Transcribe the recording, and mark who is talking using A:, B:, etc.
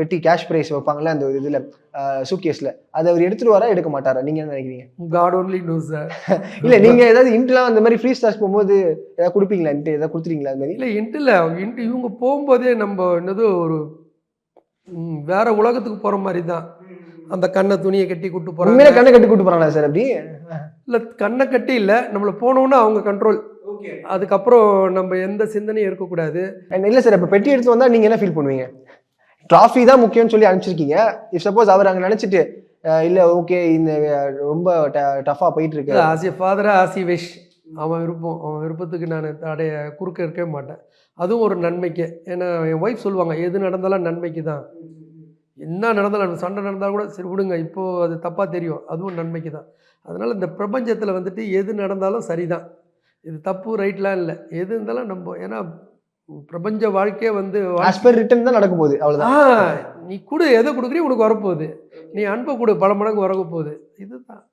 A: பெட்டி cash price வைப்பாங்கல்ல அந்த ஒரு இதுல சூட்கேஸ்ல, அதை அவர் எடுத்துட்டு வரா எடுக்க மாட்டாரா? நீங்க என்ன நினைக்கிறீங்க?
B: God only knows sir.
A: இல்ல நீங்க ஏதாவது இன்ட்லாம் அந்த மாதிரி ஃப்ரீ ஸ்டார்ஸ் போகும்போது ஏதாவது கொடுப்பீங்களா? இன்ட் ஏதாவது கொடுத்துருக்கீங்களா அது மாதிரி?
B: இல்லை இன்ட்டில் இன்ட்டு இவங்க போகும்போதே நம்ம என்னது ஒரு வேற உலகத்துக்கு போகிற மாதிரி தான். அந்த கண்ணை துணியை கட்டி கூட்டு போகிறாங்க.
A: உண்மையிலே கண்ணை கட்டி கூட்டு போறாங்களா சார் அப்படி?
B: இல்லை கண்ணை கட்டி இல்லை, நம்மளை போனோன்னா அவங்க கண்ட்ரோல். அதுக்கப்புறம் நம்ம எந்த சிந்தனையும் இருக்கக்கூடாது.
A: இல்லை சார், இப்போ பெட்டி எடுத்து வந்தால் நீங்கள் என்ன ஃபீல் பண்ணுவீங்க? ட்ராஃபி தான் முக்கியம்னு சொல்லி அனுப்பிச்சிருக்கீங்க. இஃப் சப்போஸ் அவர் அங்கே நினச்சிட்டு இல்லை ஓகே இந்த ரொம்ப டஃபாக போயிட்டு இருக்கு,
B: ஆஸ் ஏ ஃபாதராக ஆஸ் ஏ விஷ், அவன் விருப்பம், அவன் விருப்பத்துக்கு நான் குறுக்க இருக்கவே மாட்டேன். அதுவும் ஒரு நன்மைக்கு. ஏன்னா என் ஒய்ஃப் சொல்லுவாங்க, எது நடந்தாலும் நன்மைக்கு தான். என்ன நடந்தாலும் சண்டை நடந்தாலும் கூட சரி விடுங்க, இப்போது அது தப்பாக தெரியும், அதுவும் நன்மைக்கு தான். அதனால் இந்த பிரபஞ்சத்தில் வந்துட்டு எது நடந்தாலும் சரிதான். இது தப்பு ரைட்லாம் இல்லை, எது இருந்தாலும் நம்ம. ஏன்னா பிரபஞ்ச வாழ்க்கையே வந்து
A: ஆஸ் பர் ரிட்டன் தான் நடக்கும் போகுது, அவ்வளோதான்.
B: நீ கொடு, எதை கொடுக்குறீ உனக்கு வரப்போகுது. நீ அன்பை கொடு, பல மடங்கு வரப்போகுது. இதுதான்.